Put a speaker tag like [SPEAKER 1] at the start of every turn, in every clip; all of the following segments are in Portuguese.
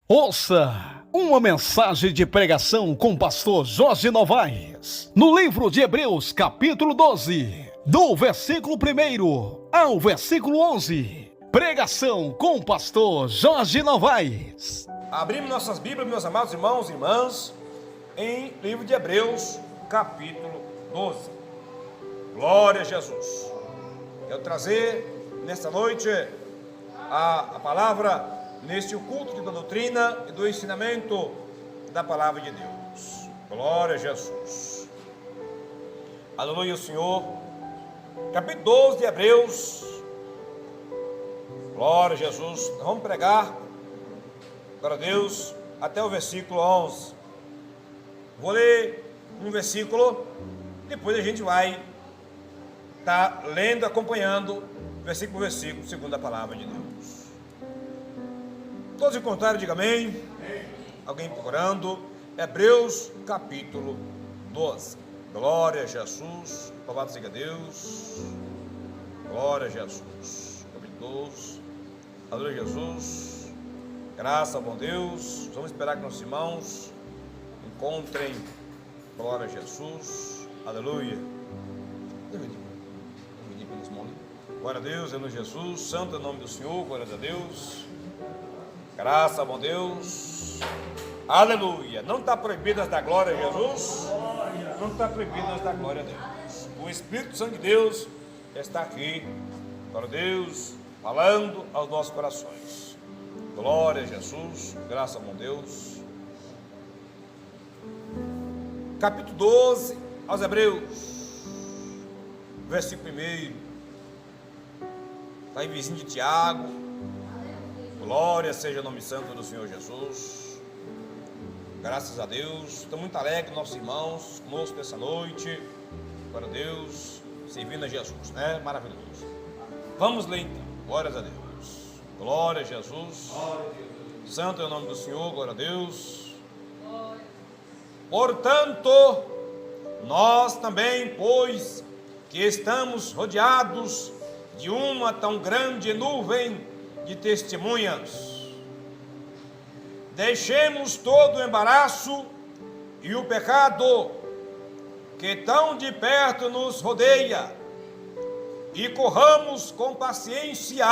[SPEAKER 1] Ouça uma mensagem de pregação com o pastor Jorge Novaes, no livro de Hebreus, capítulo 12, do versículo 1 ao versículo 11. Pregação com o pastor Jorge Novaes.
[SPEAKER 2] Abrimos nossas Bíblias, meus amados irmãos e irmãs, em livro de Hebreus, capítulo 12. Glória a Jesus. Quero trazer nesta noite a palavra neste culto da doutrina e do ensinamento da palavra de Deus. Glória a Jesus. Aleluia ao Senhor. Capítulo 12 de Hebreus. Glória a Jesus. Nós vamos pregar, glória a Deus, até o versículo 11. Vou ler um versículo, depois a gente vai estar lendo, acompanhando, versículo por versículo, segundo a palavra de Deus. Todos encontraram, diga amém. Amém. Alguém procurando? Hebreus capítulo 12. Glória a Jesus. Louvado seja Deus. Glória a Jesus. Capítulo 12. Aleluia, Jesus. Graças ao bom Deus. Vamos esperar que nossos irmãos encontrem. Glória a Jesus. Aleluia. Glória a Deus, aleluia, Jesus. Santo é o nome do Senhor. Glória a Deus. Graças a bom Deus. Aleluia. Não está proibido as da glória a Jesus? Não está proibido as da glória a Deus. O Espírito Santo de Deus está aqui, glória a Deus, falando aos nossos corações. Glória a Jesus. Graças a bom Deus. Capítulo 12 aos Hebreus, versículo 1. Está em vizinho de Tiago. Glória seja o nome santo do Senhor Jesus. Graças a Deus. Estou muito alegre, nossos irmãos conosco nessa noite. Glória a Deus, servindo a Jesus, né? Maravilhoso. Vamos ler então. Glórias a Deus. Glória a Jesus. Santo é o nome do Senhor. Glória a Deus. Portanto, nós também, pois que estamos rodeados de uma tão grande nuvem de testemunhas, deixemos todo o embaraço e o pecado que tão de perto nos rodeia e corramos com paciência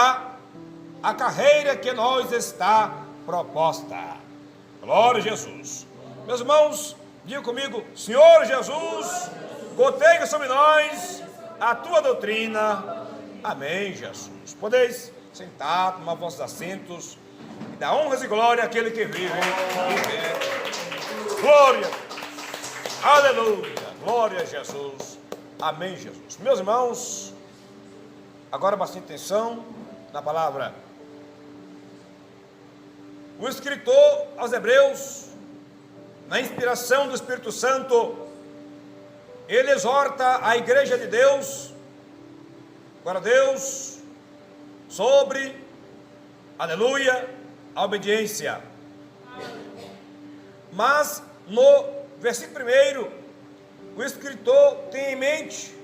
[SPEAKER 2] a carreira que nos está proposta. Glória a Jesus. Meus irmãos, diga comigo: Senhor Jesus, goteia sobre nós a tua doutrina. Amém, Jesus. Podeis sentar, tomar vossos assentos e dar honras e glória àquele que vive e vive. Glória, aleluia, glória a Jesus. Amém, Jesus. Meus irmãos, agora bastante atenção na palavra. O escritor aos Hebreus, na inspiração do Espírito Santo, ele exorta a igreja de Deus, glória a Deus, sobre, aleluia, a obediência. Mas no versículo 1, o escritor tem em mente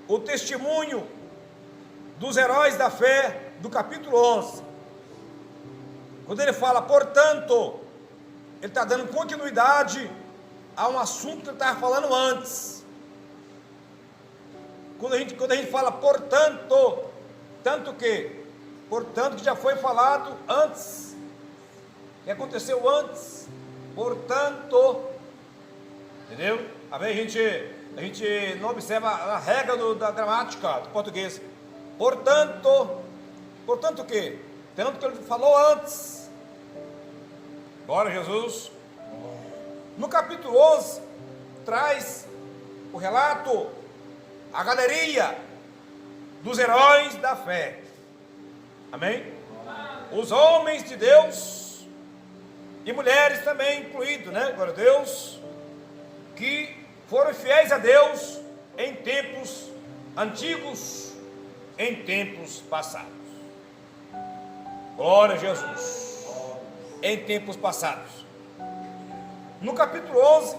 [SPEAKER 2] o testemunho dos heróis da fé do capítulo 11. Quando ele fala, portanto, ele está dando continuidade a um assunto que ele estava falando antes. Quando a gente fala, portanto, portanto que já foi falado antes, que aconteceu antes, portanto, entendeu? Às vezes a gente não observa a regra da gramática do português. Portanto o quê? Tanto que ele falou antes. Glória a Jesus. No capítulo 11, traz o relato, a galeria dos heróis da fé. Amém? Os homens de Deus e mulheres também incluídos, né? Glória a Deus, que foram fiéis a Deus em tempos antigos, em tempos passados. Glória a Jesus. Em tempos passados. No capítulo 11,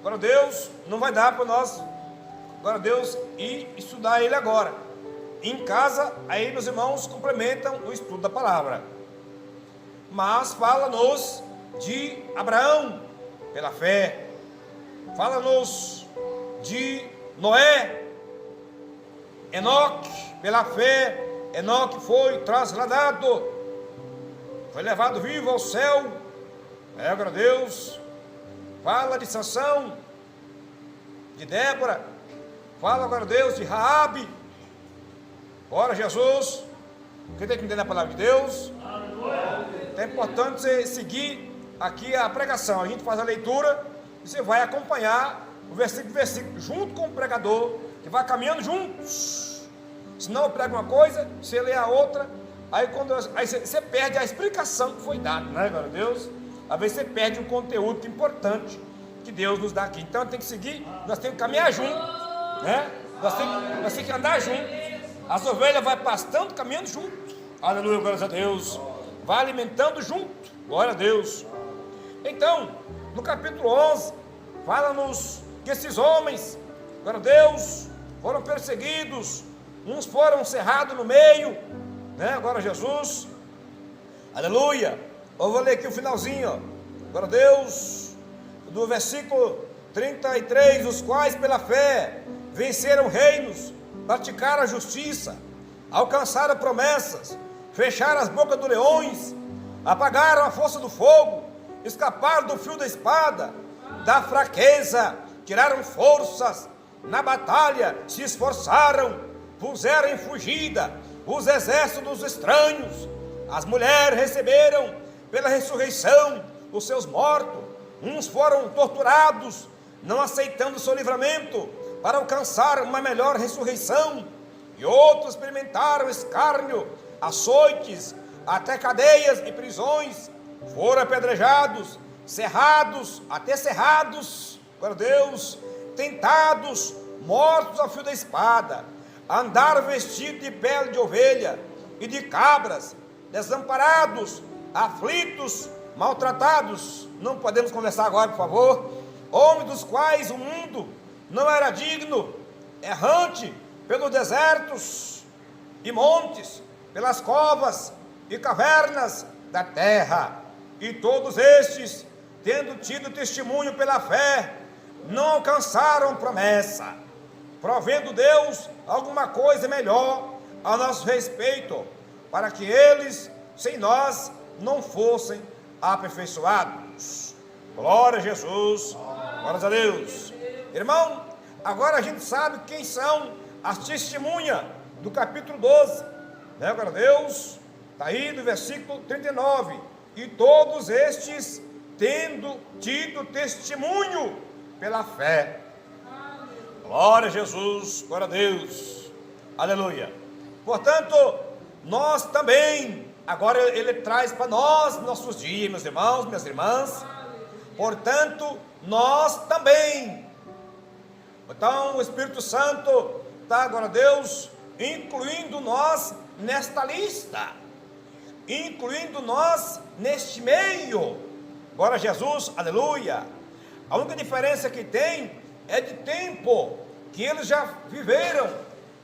[SPEAKER 2] glória a Deus, não vai dar para nós, glória a Deus, ir estudar ele agora. Em casa, aí meus irmãos complementam o estudo da palavra. mas fala-nos de Abraão, pela fé. Fala-nos de Noé, Enoque, pela fé. Enoque foi trasladado, foi levado vivo ao céu. Glória a Deus. Fala de Sansão, de Débora. Fala, glória a Deus, de Raabe. Ora, Jesus. Quem tem que entender a palavra de Deus? É importante você seguir aqui a pregação. A gente faz a leitura e você vai acompanhar o versículo por versículo, junto com o pregador, que vai caminhando juntos. Senão eu prego uma coisa, você lê a outra, aí você perde a explicação que foi dada, né, glória a Deus? Às vezes você perde um conteúdo importante que Deus nos dá aqui. Então tem que seguir, nós temos que caminhar junto, né? Nós temos que andar junto. As ovelhas vão pastando, caminhando junto. Aleluia, glória a Deus. Vai alimentando junto, glória a Deus. Então, no capítulo 11, fala-nos que esses homens, glória a Deus, foram perseguidos. Uns foram cerrados no meio, né? Agora Jesus, aleluia. Eu vou ler aqui o finalzinho, ó. Glória a Deus, do versículo 33, os quais pela fé venceram reinos, praticaram a justiça, alcançaram promessas, fecharam as bocas dos leões, apagaram a força do fogo, escaparam do fio da espada, da fraqueza, tiraram forças, na batalha se esforçaram, puseram em fugida os exércitos dos estranhos. As mulheres receberam pela ressurreição os seus mortos. Uns foram torturados, não aceitando o seu livramento, para alcançar uma melhor ressurreição. E outros experimentaram escárnio, açoites, até cadeias e prisões. Foram apedrejados, cerrados, até cerrados, glória a Deus, tentados, mortos ao fio da espada. Andaram vestidos de pele de ovelha e de cabras, desamparados, aflitos, maltratados. Não podemos conversar agora, por favor. Homens dos quais o mundo não era digno, errante pelos desertos e montes, pelas covas e cavernas da terra. E todos estes, tendo tido testemunho pela fé, não alcançaram promessa, provendo Deus alguma coisa melhor a nosso respeito, para que eles, sem nós, não fossem aperfeiçoados. Glória a Jesus, glória a Deus. Irmão, agora a gente sabe quem são as testemunhas do capítulo 12, né? Glória a Deus, está aí do versículo 39, e todos estes, tendo tido testemunho pela fé. Glória a Jesus, glória a Deus, aleluia. Portanto, nós também, agora ele traz para nós, nossos dias, meus irmãos, minhas irmãs, portanto, nós também. Então, o Espírito Santo está, glória a Deus, incluindo nós nesta lista, incluindo nós neste meio. Glória a Jesus, aleluia. A única diferença que tem é de tempo, que eles já viveram,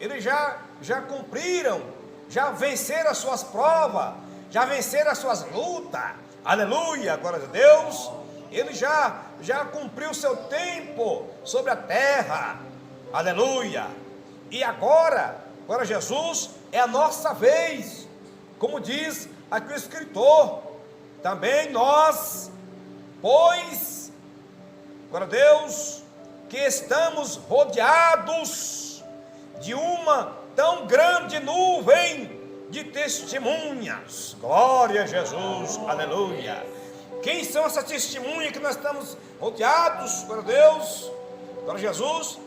[SPEAKER 2] eles já cumpriram, já venceram as suas provas, já venceram as suas lutas, aleluia, glória a Deus. Ele já cumpriu o seu tempo sobre a terra, aleluia. E agora, glória a Jesus, é a nossa vez, como diz aqui o escritor, também nós, pois, glória a Deus, que estamos rodeados de uma tão grande nuvem de testemunhas. Glória a Jesus, aleluia. Quem são essas testemunhas que nós estamos rodeados, glória a Deus, glória a Jesus?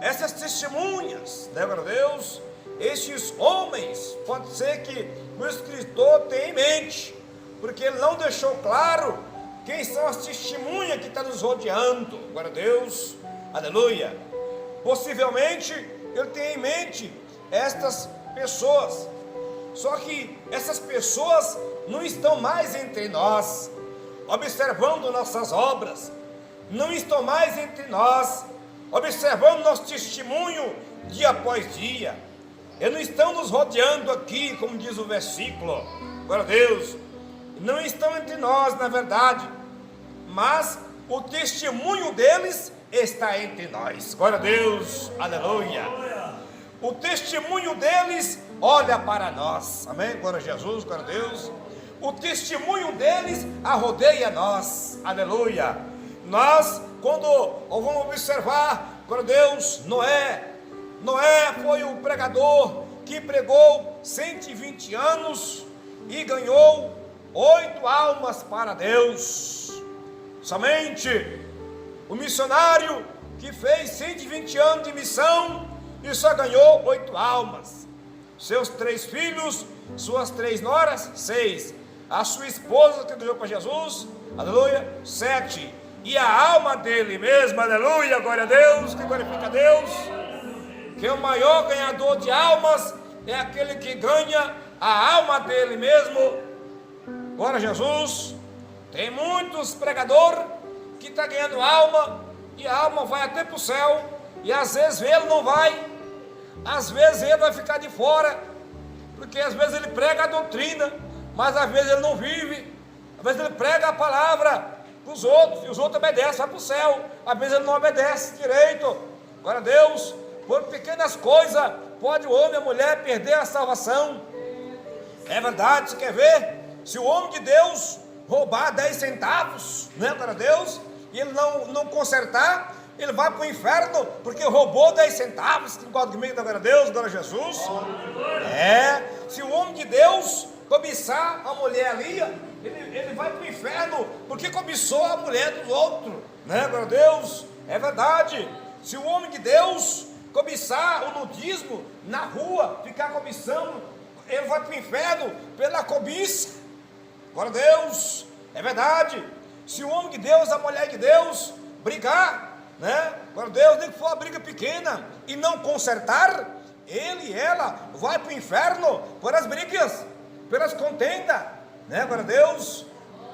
[SPEAKER 2] Essas testemunhas, né, glória a Deus, estes homens, pode ser que o escritor tenha em mente, porque ele não deixou claro quem são as testemunhas que estão nos rodeando, glória a Deus, aleluia. Possivelmente ele tem em mente estas pessoas, só que essas pessoas não estão mais entre nós, observando nossas obras, não estão mais entre nós, observando nosso testemunho dia após dia. Eles não estão nos rodeando aqui, como diz o versículo, glória a Deus, não estão entre nós, na verdade, mas o testemunho deles está entre nós. Glória a Deus, aleluia. O testemunho deles olha para nós. Amém? Glória a Jesus, glória a Deus. O testemunho deles arrodeia nós. Aleluia. Nós, quando vamos observar, glória a Deus, Noé foi o pregador que pregou 120 anos e ganhou 8 almas para Deus. Somente o missionário que fez 120 anos de missão e só ganhou 8 almas. Seus 3 filhos, suas 3 noras, 6. A sua esposa que ganhou para Jesus, aleluia, 7. E a alma dele mesmo, aleluia, glória a Deus, que glorifica a Deus, que o maior ganhador de almas é aquele que ganha a alma dele mesmo. Glória a Jesus. Tem muitos pregadores que estão ganhando alma, e a alma vai até para o céu, e às vezes ele não vai, às vezes ele vai ficar de fora, porque às vezes ele prega a doutrina, mas às vezes ele não vive, às vezes ele prega a palavra para os outros, e os outros obedecem, vai para o céu, às vezes ele não obedece direito. Glória a Deus. Por pequenas coisas pode o homem e a mulher perder a salvação. É verdade, você quer ver? Se o homem de Deus roubar 10 centavos, né, glória a Deus, e ele não consertar, ele vai para o inferno, porque roubou 10 centavos, concorda comigo, glória a Deus, glória a Jesus. Se o homem de Deus cobiçar a mulher ali, ele vai para o inferno, porque cobiçou a mulher do outro, né, glória a Deus. É verdade. Se o homem de Deus cobiçar o nudismo na rua, ficar cobiçando, ele vai para o inferno pela cobiça. Glória a Deus, é verdade. Se o homem de Deus, a mulher de Deus, brigar, né? Glória a Deus, nem que for uma briga pequena e não consertar, ele e ela vai para o inferno por as brigas, pelas contendas, né? Glória a Deus,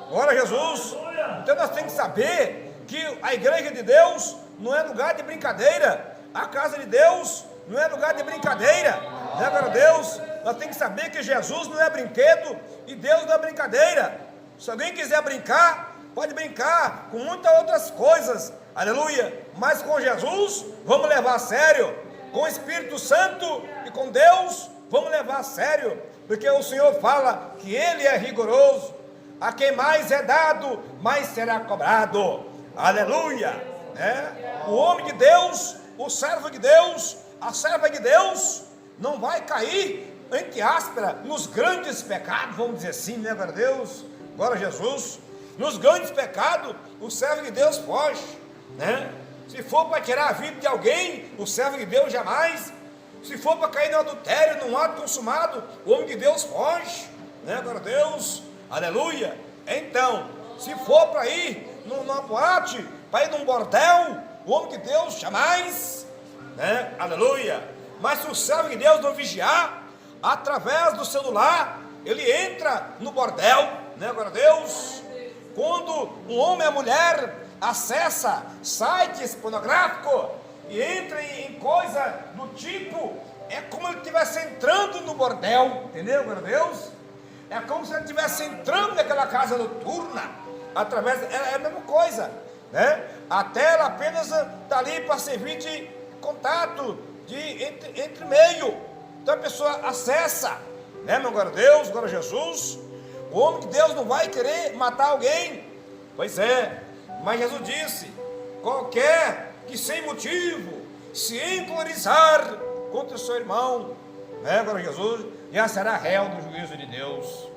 [SPEAKER 2] glória a Jesus. Então nós temos que saber que a igreja de Deus não é lugar de brincadeira, a casa de Deus não é lugar de brincadeira, né? Glória a Deus. Nós temos que saber que Jesus não é brinquedo e Deus não é brincadeira. Se alguém quiser brincar, pode brincar com muitas outras coisas, aleluia, mas com Jesus vamos levar a sério, com o Espírito Santo e com Deus vamos levar a sério, porque o Senhor fala que Ele é rigoroso. A quem mais é dado, mais será cobrado, aleluia, né? O homem de Deus, o servo de Deus, a serva de Deus não vai cair, entre aspas, nos grandes pecados, vamos dizer assim, né, glória a Deus, glória a Jesus. Nos grandes pecados, o servo de Deus foge, né? Se for para tirar a vida de alguém, o servo de Deus jamais. Se for para cair no adultério, num ato consumado, o homem de Deus foge, né, glória a Deus, aleluia. Então, se for para ir numa boate, para ir num bordel, o homem de Deus jamais, né, aleluia. Mas se o servo de Deus não vigiar, através do celular, ele entra no bordel, né, glória a Deus. Quando um homem e a mulher acessa sites pornográficos e entra em coisa do tipo, é como ele estivesse entrando no bordel, entendeu, glória a Deus? É como se ele estivesse entrando naquela casa noturna, através, é a mesma coisa, né? A tela apenas está ali para servir de contato, entre meio. Então a pessoa acessa, né, meu glória a Deus, glória a Jesus. O homem de Deus não vai querer matar alguém, pois é, mas Jesus disse: qualquer que sem motivo se encolerizar contra o seu irmão, né, glória a Jesus, já será réu do juízo de Deus.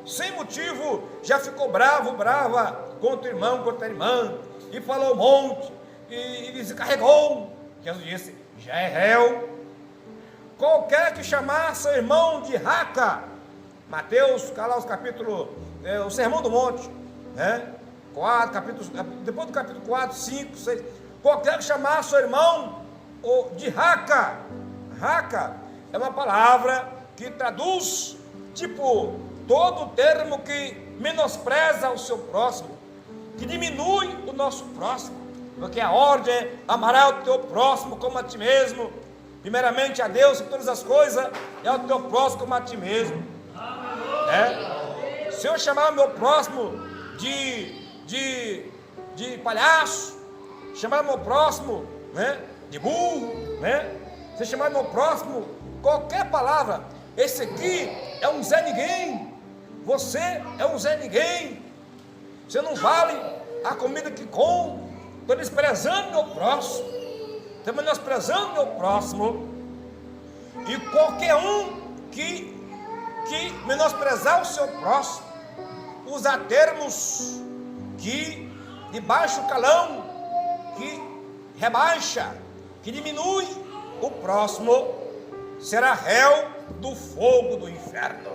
[SPEAKER 2] Sem motivo já ficou brava contra o irmão, contra a irmã, e falou um monte, e se carregou. Jesus disse: já é réu. Qualquer que chamar seu irmão de raca, Mateus, os capítulos, o Sermão do Monte, né? 4, capítulos, depois do capítulo 4, 5, 6, qualquer que chamar seu irmão de raca é uma palavra que traduz, tipo, todo termo que menospreza o seu próximo, que diminui o nosso próximo, porque a ordem é amarás o teu próximo como a ti mesmo. Primeiramente a Deus e todas as coisas, é o teu próximo como a ti mesmo. né? Se eu chamar o meu próximo de palhaço, chamar o meu próximo, né, de burro, né? Se chamar o meu próximo qualquer palavra, esse aqui é um Zé Ninguém, você é um Zé Ninguém, você não vale a comida que come, estou desprezando meu próximo, estou menosprezando meu próximo. E qualquer um que menosprezar o seu próximo, usar termos que de baixo calão, que rebaixa, que diminui o próximo, será réu do fogo do inferno.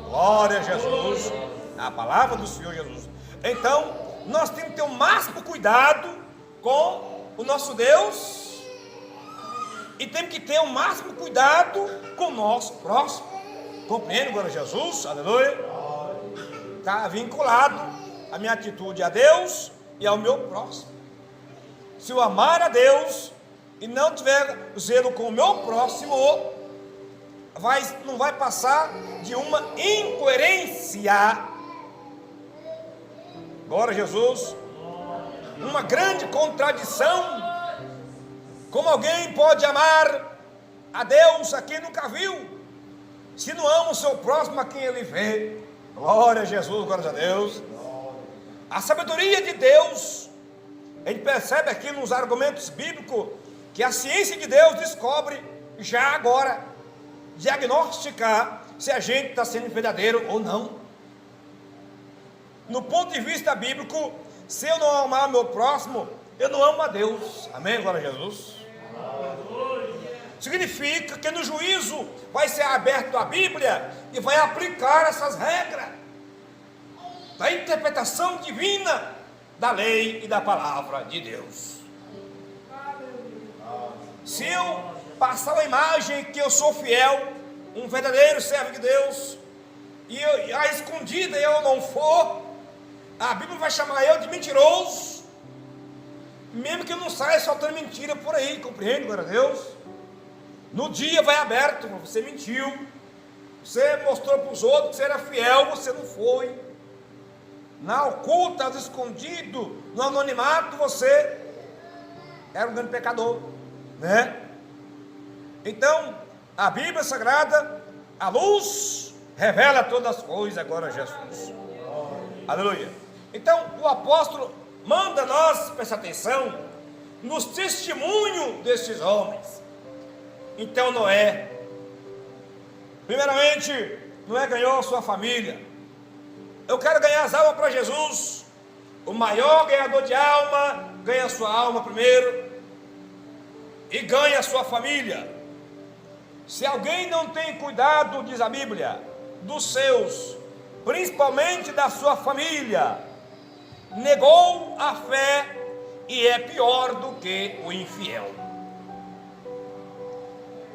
[SPEAKER 2] Glória a Jesus, a palavra do Senhor Jesus. Então, nós temos que ter o máximo cuidado com o nosso Deus, e temos que ter o máximo cuidado com o nosso próximo. Compreende, glória a Jesus? Aleluia. Está vinculado a minha atitude a Deus e ao meu próximo. Se eu amar a Deus e não tiver zelo com o meu próximo, não vai passar de uma incoerência. Glória a Jesus. Uma grande contradição. Como alguém pode amar a Deus a quem nunca viu, se não ama o seu próximo a quem ele vê? Glória a Jesus, glória a Deus. A sabedoria de Deus, a gente percebe aqui nos argumentos bíblicos, que a ciência de Deus descobre já agora, diagnosticar se a gente está sendo verdadeiro ou não. No ponto de vista bíblico, se eu não amar meu próximo, eu não amo a Deus. Amém, glória a Jesus. Significa que no juízo vai ser aberto a Bíblia e vai aplicar essas regras da interpretação divina da lei e da palavra de Deus. Se eu passar uma imagem que eu sou fiel, um verdadeiro servo de Deus, e a escondida eu não for, a Bíblia vai chamar eu de mentiroso, mesmo que eu não saia soltando mentira por aí, compreende, glória a Deus? No dia vai aberto, você mentiu, você mostrou para os outros que você era fiel, você não foi. Na oculta, no escondido, no anonimato, você era um grande pecador, né? Então, a Bíblia Sagrada, a luz, revela todas as coisas, agora Jesus. Aleluia. Então, o apóstolo manda nós prestar atenção nos testemunhos desses homens. Então Noé, primeiramente, Noé ganhou sua família. Eu quero ganhar as almas para Jesus. O maior ganhador de alma ganha a sua alma primeiro e ganha a sua família. Se alguém não tem cuidado, diz a Bíblia, dos seus, principalmente da sua família, negou a fé e é pior do que o infiel.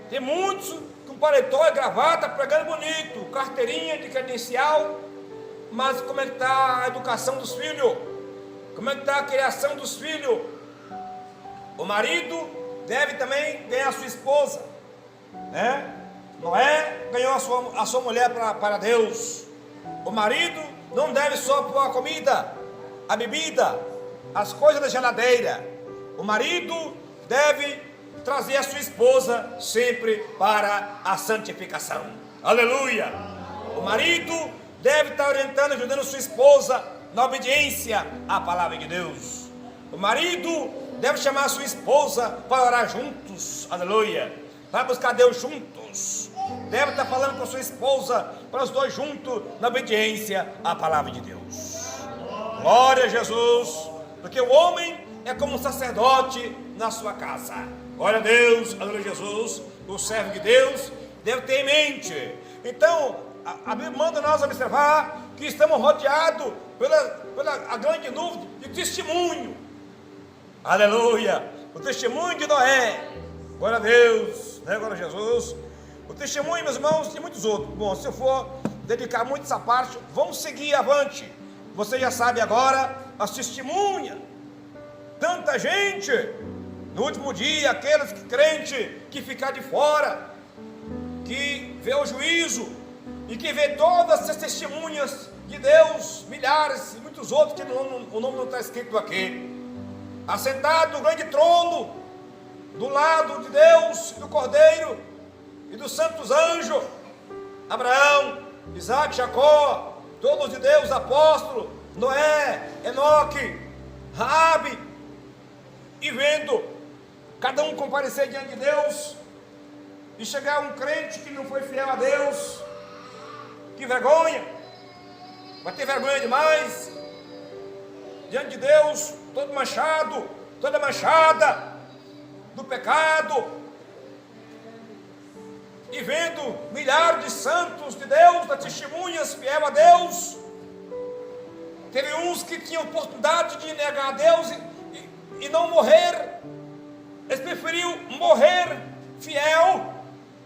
[SPEAKER 2] Tem muitos com paletó e gravata, pregando bonito, carteirinha de credencial, mas como é que está a educação dos filhos? Como é que está a criação dos filhos? O marido deve também ganhar a sua esposa, né? Noé ganhou a sua mulher para Deus. O marido não deve só pôr a comida, a bebida, as coisas da geladeira. O marido deve trazer a sua esposa sempre para a santificação. Aleluia! O marido deve estar orientando, ajudando sua esposa na obediência à palavra de Deus. O marido deve chamar a sua esposa para orar juntos. Aleluia! Para buscar Deus juntos. Deve estar falando com a sua esposa para os dois juntos na obediência à palavra de Deus. Glória a Jesus! Porque o homem é como um sacerdote na sua casa. Glória a Deus, aleluia, Jesus. O servo de Deus deve ter em mente. Então, a Bíblia manda nós observar que estamos rodeados pela grande nuvem de testemunho. Aleluia! O testemunho de Noé. Glória a Deus, né? Glória a Jesus. O testemunho, meus irmãos, de muitos outros. Bom, se eu for dedicar muito essa parte, vamos seguir avante. Você já sabe agora as testemunhas. Tanta gente, no último dia, aqueles que crente que ficar de fora, que vê o juízo, e que vê todas as testemunhas de Deus, milhares e muitos outros que o nome não está escrito aqui, assentado no grande trono, do lado de Deus, do Cordeiro e dos santos anjos, Abraão, Isaac, Jacó, todos de Deus, apóstolos, Noé, Enoque, Raabe, e vendo cada um comparecer diante de Deus, e chegar um crente que não foi fiel a Deus, que vergonha, vai ter vergonha demais, diante de Deus, todo manchado, toda manchada do pecado, e vendo milhares de santos de Deus, das testemunhas fiel a Deus. Teve uns que tinham oportunidade de negar a Deus e não morrer, eles preferiam morrer fiel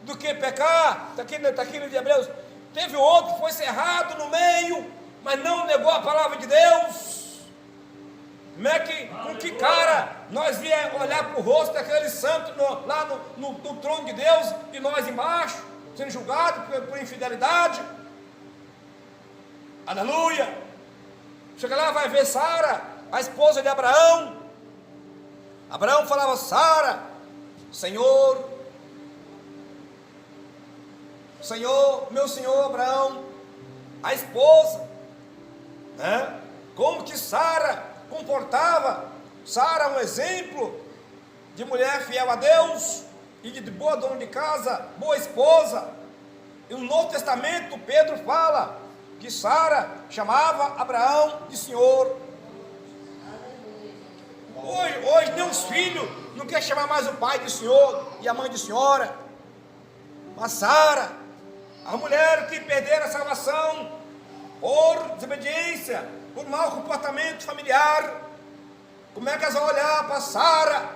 [SPEAKER 2] do que pecar. Está aqui no livro de Hebreus. Teve outro que foi cerrado no meio, mas não negou a palavra de Deus. Com que cara nós ia olhar para o rosto daquele santo lá no trono de Deus, e nós embaixo, sendo julgados por infidelidade? Aleluia! Chega lá, vai ver Sara, a esposa de Abraão. Abraão falava: Sara, Senhor, meu senhor Abraão, a esposa, né? Como que Sara comportava? Sara, um exemplo de mulher fiel a Deus e de boa dona de casa, boa esposa. E no Novo Testamento, Pedro fala que Sara chamava Abraão de senhor. Hoje nem os filhos não querem chamar mais o pai de senhor e a mãe de senhora. Mas Sara, a mulher que perderam a salvação por desobediência, por mau comportamento familiar, como é que elas vão olhar para Sara?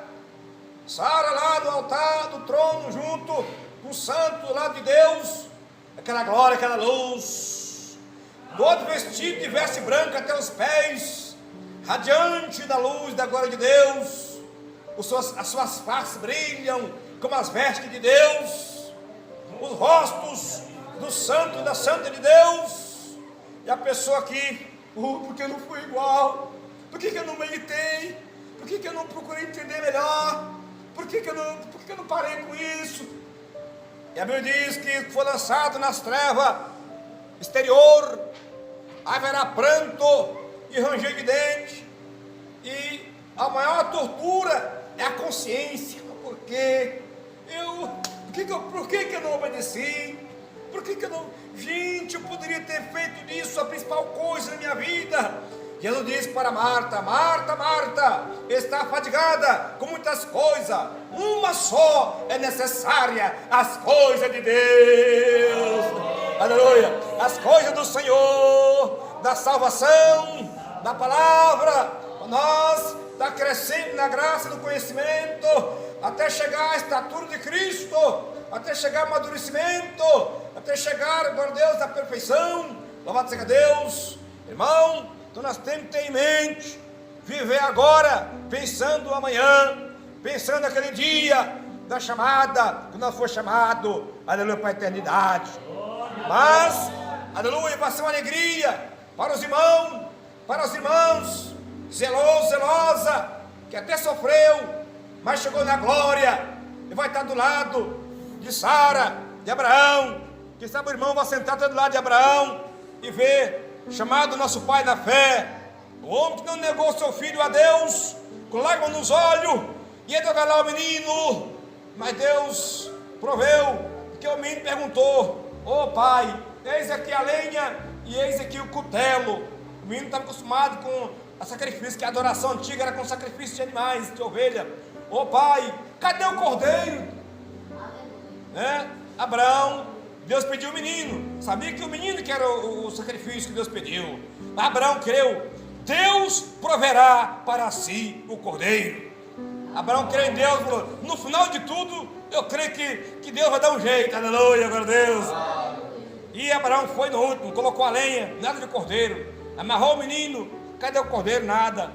[SPEAKER 2] Sara lá no altar do trono, junto com o santo do lado de Deus, aquela glória, aquela luz, todo vestido de veste branca até os pés, radiante da luz da glória de Deus, as suas faces brilham como as vestes de Deus, os rostos do santo e da santa de Deus. E a pessoa aqui: porque eu não fui igual, por que eu não meditei, por que eu não procurei entender melhor, por que eu não parei com isso? E a Bíblia diz que foi lançado nas trevas exterior, haverá pranto e ranger de dente, e a maior tortura é a consciência. Por que eu não obedeci? Por que eu não... Gente, eu poderia ter feito disso a principal coisa na minha vida. Jesus disse para Marta: Marta, Marta, está fadigada com muitas coisas, uma só é necessária, as coisas de Deus. Aleluia. As coisas do Senhor, da salvação, da palavra. Nós está crescendo na graça e no conhecimento, até chegar à estatura de Cristo, até chegar ao amadurecimento, até chegar, glória a Deus, à perfeição. Louvado seja Deus. Irmão, então nós temos que ter em mente, viver agora, pensando amanhã, pensando naquele dia da chamada, que nós fomos chamados, aleluia, para a eternidade. Mas, aleluia, vai ser uma alegria para os irmãos, zeloso, zelosa, que até sofreu, mas chegou na glória, e vai estar do lado de Sara, de Abraão. Quem sabe o irmão vai sentar do lado de Abraão e ver, chamado nosso pai da fé, o homem que não negou seu filho a Deus, com lágrimas nos olhos, e ia jogar lá o menino, mas Deus proveu, porque o menino perguntou: ô pai, eis aqui a lenha e eis aqui o cutelo. O menino estava acostumado com a sacrifício, que a adoração antiga era com sacrifício de animais, de ovelha. Ô pai, cadê o cordeiro? Né? Abraão, Deus pediu o menino, sabia que o menino que era o sacrifício que Deus pediu. Abraão creu, Deus proverá para si o cordeiro. Abraão creu em Deus, falou: no final de tudo, eu creio que Deus vai dar um jeito. Aleluia, glória a Deus. E Abraão foi no último, colocou a lenha, nada de cordeiro, amarrou o menino, cadê o cordeiro? Nada.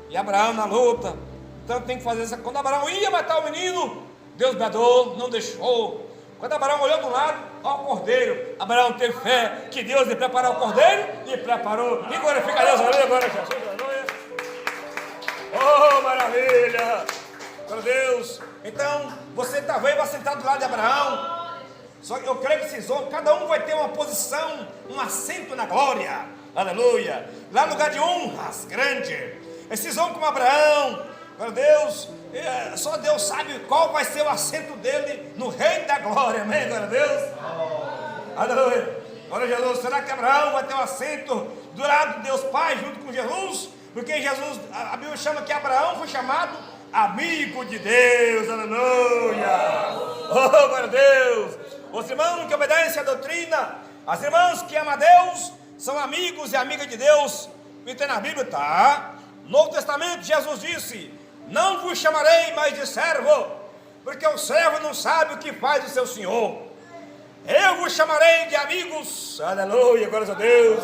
[SPEAKER 2] E Abraão na luta, então tem que fazer isso. Quando Abraão ia matar o menino, Deus bradou, não deixou. Quando Abraão olhou do lado, ó o cordeiro, Abraão teve fé que Deus lhe preparou o cordeiro e preparou. E glorifica a Deus, aleluia, glória a Jesus, aleluia. Oh, maravilha! Glória a Deus. Então, você talvez vai sentar do lado de Abraão. Só que eu creio que esses homens, cada um vai ter uma posição, um assento na glória. Aleluia. Lá no lugar de honras grande. Esses homens como Abraão, glória a Deus, só Deus sabe qual vai ser o assento dele no reino da glória. Amém, glória a Deus. Aleluia. Glória a Jesus. Será que Abraão vai ter um assento do lado de Deus Pai junto com Jesus? Porque Jesus, a Bíblia chama que Abraão foi chamado amigo de Deus. Aleluia. Oh, glória a Deus. Os irmãos que obedecem à doutrina, as irmãs que amam a Deus, são amigos e amigas de Deus. E tem na Bíblia, tá? No Novo Testamento, Jesus disse: não vos chamarei mais de servo, porque o servo não sabe o que faz o seu senhor. Eu vos chamarei de amigos. Aleluia, glória a Deus.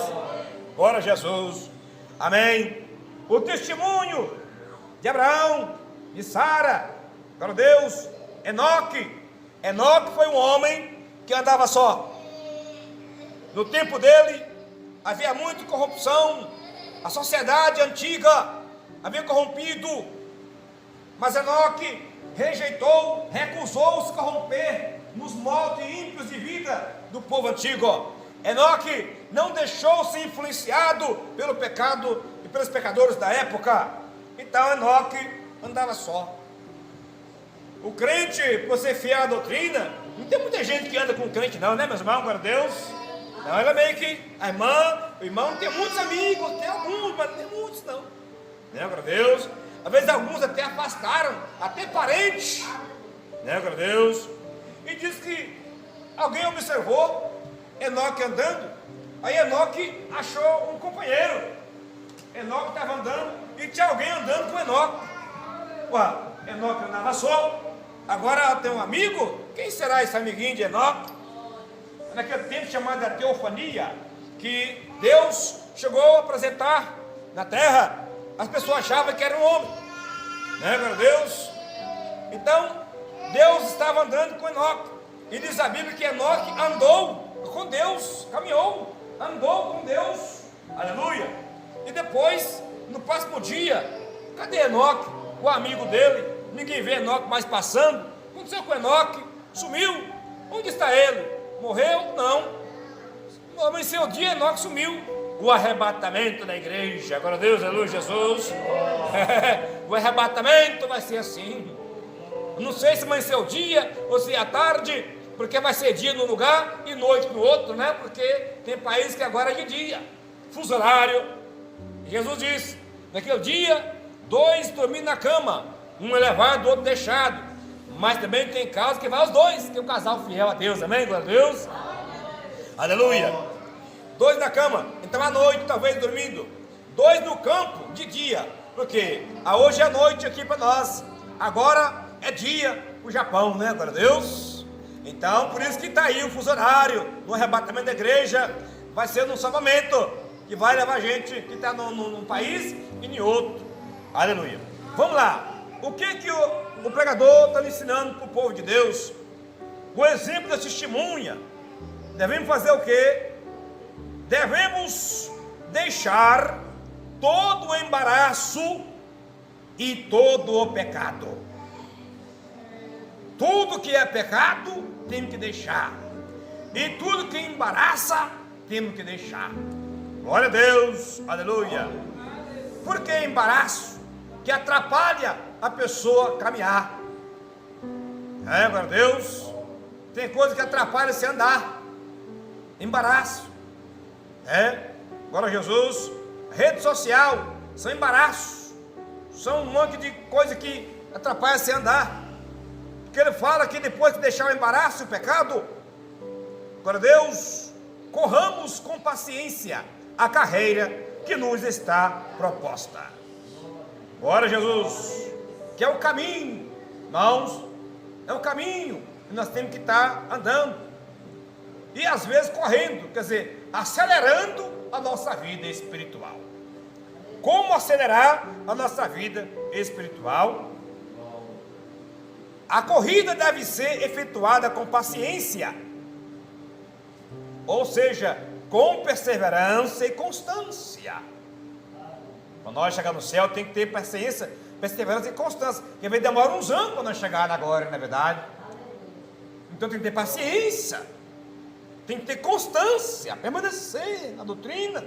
[SPEAKER 2] Glória a Jesus. Amém. O testemunho de Abraão, de Sara, glória a Deus. Enoque foi um homem que andava só. No tempo dele havia muita corrupção, a sociedade antiga havia corrompido, mas Enoque rejeitou, recusou se corromper nos modos ímpios de vida do povo antigo. Enoque não deixou ser influenciado pelo pecado e pelos pecadores da época. Então Enoque andava só. O crente, por ser fiel à doutrina, não tem muita gente que anda com o crente não, né, meus irmãos, glória a Deus. Não, ela meio que, a irmã, o irmão tem muitos amigos, tem alguns, mas não tem muitos não. Né, glória a Deus. Às vezes alguns até afastaram, até parentes. Né, glória a Deus. E diz que alguém observou Enoque andando, aí Enoque achou um companheiro. Enoque estava andando e tinha alguém andando com Enoque. Ué, Enoque andava só, agora tem um amigo. Quem será esse amiguinho de Enoque? Naquele tempo chamado da teofania, que Deus chegou a apresentar na terra, as pessoas achavam que era um homem, né, meu Deus? Então, Deus estava andando com Enoque, e diz a Bíblia que Enoque andou com Deus, caminhou, andou com Deus, aleluia. E depois, no próximo dia, cadê Enoque, o amigo dele? Ninguém vê Enoque mais passando. O que aconteceu com Enoque? Sumiu. Onde está ele? Morreu? Não. Amanheceu o dia, Enoque sumiu. O arrebatamento da igreja, agora Deus, aleluia, Jesus. O arrebatamento vai ser assim. Não sei se amanheceu o dia ou se é a tarde, porque vai ser dia num lugar e noite no outro, né? Porque tem países que agora é de dia, fuso horário. Jesus disse: naquele dia, 2 dormindo na cama, um elevado, o outro deixado. Mas também tem casos que vai os dois, tem um casal fiel a Deus, amém? Glória a Deus. Aleluia. 2 na cama, então à noite talvez dormindo. 2 no campo de dia, porque hoje é noite aqui para nós, agora é dia o Japão, né? Glória a Deus. Então por isso que está aí o fuso horário, no arrebatamento da igreja, vai ser num salvamento, que vai levar a gente que está num país e em outro. Aleluia. Vamos lá. O que o pregador está ensinando para o povo de Deus? O exemplo da testemunha. Devemos fazer o quê? Devemos deixar todo o embaraço e todo o pecado. Tudo que é pecado, temos que deixar. E tudo que embaraça, temos que deixar. Glória a Deus, aleluia. Por que embaraço? Que atrapalha a pessoa caminhar. Glória a Deus. Tem coisa que atrapalha você andar. Embaraço. Glória a Jesus. Rede social são embaraços. São um monte de coisa que atrapalha você andar. Porque ele fala que depois de deixar o embaraço e o pecado, glória a Deus, corramos com paciência a carreira que nos está proposta. Glória a Jesus. Que é o caminho, irmãos, é o caminho que nós temos que estar andando, e às vezes correndo, quer dizer, acelerando a nossa vida espiritual. Como acelerar a nossa vida espiritual? A corrida deve ser efetuada com paciência, ou seja, com perseverança e constância. Quando nós chegar no céu, tem que ter paciência, perseverança e constância, porque vai demorar uns anos para nós chegar na glória, não é verdade? Então tem que ter paciência, tem que ter constância, permanecer na doutrina.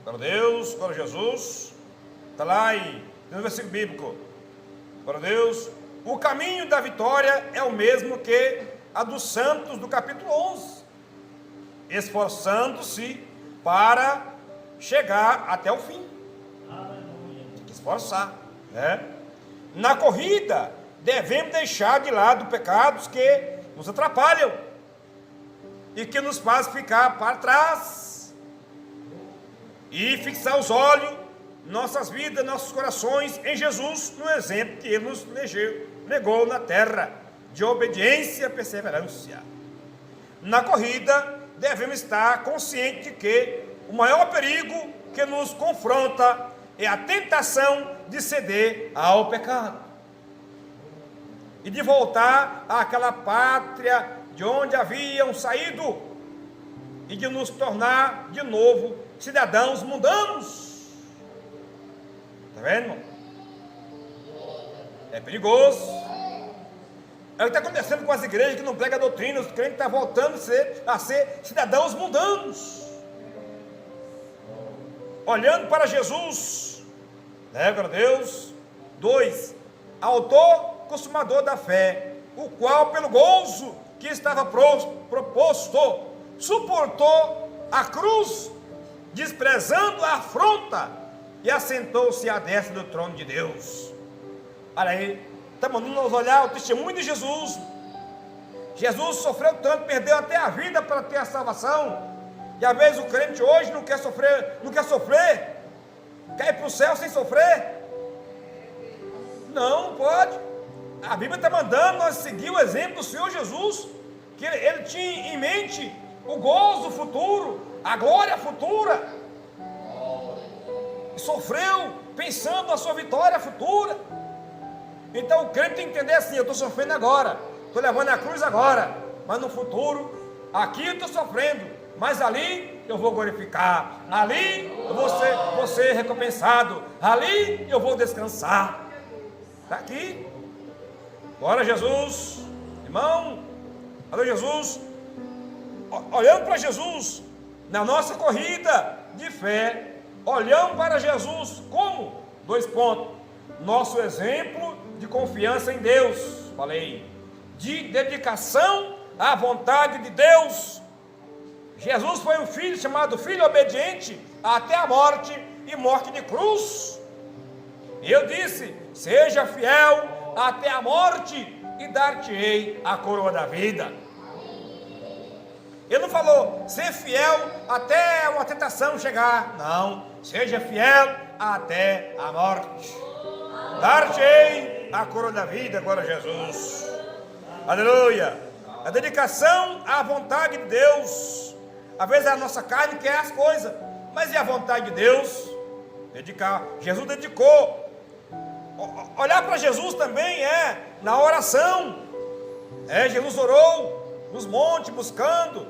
[SPEAKER 2] Glória a Deus, glória a Jesus. Está lá no versículo bíblico. Glória a Deus. O caminho da vitória é o mesmo que a dos santos do capítulo 11. Esforçando-se para chegar até o fim. Tem que esforçar, né? Na corrida, devemos deixar de lado pecados que nos atrapalham e que nos fazem ficar para trás, e fixar os olhos, nossas vidas, nossos corações em Jesus, no exemplo que Ele nos legou na terra, de obediência e perseverança. Na corrida, devemos estar conscientes de que o maior perigo que nos confronta é a tentação de ceder ao pecado e de voltar àquela pátria de onde haviam saído e de nos tornar de novo cidadãos mundanos. Está vendo, irmão? É perigoso. É o que está acontecendo com as igrejas que não pregam a doutrina. Os crentes estão voltando a ser cidadãos mundanos, olhando para Jesus, né? Glória a Deus. 2. Autor consumador da fé, o qual pelo gozo que estava proposto, suportou a cruz, desprezando a afronta, e assentou-se à destra do trono de Deus. Olha aí, está mandando nos olhar o testemunho de Jesus. Jesus sofreu tanto, perdeu até a vida para ter a salvação. E às vezes o crente hoje não quer sofrer, quer ir para o céu sem sofrer. Não pode. A Bíblia está mandando nós seguir o exemplo do Senhor Jesus, que ele tinha em mente o gozo futuro, a glória futura, e sofreu pensando na sua vitória futura. Então o crente tem que entender assim: eu estou sofrendo agora, estou levando a cruz agora, mas no futuro, aqui eu estou sofrendo, mas ali eu vou glorificar, ali eu vou ser recompensado, ali eu vou descansar. Está aqui. Glória a Jesus, irmão. Alô, Jesus. Olhando para Jesus na nossa corrida de fé, olhamos para Jesus como? 2 pontos. Nosso exemplo de confiança em Deus, falei, de dedicação à vontade de Deus. Jesus foi um filho chamado filho obediente até a morte, e morte de cruz. Eu disse: seja fiel até a morte, e dar-te-ei a coroa da vida. Ele não falou ser fiel até uma tentação chegar. Não, seja fiel até a morte, dar-te-ei a coroa da vida. Glória a Jesus, aleluia. A dedicação à vontade de Deus. Às vezes a nossa carne quer as coisas, mas e a vontade de Deus? Dedicar. Jesus dedicou. Olhar para Jesus também é na oração. Jesus orou nos montes buscando.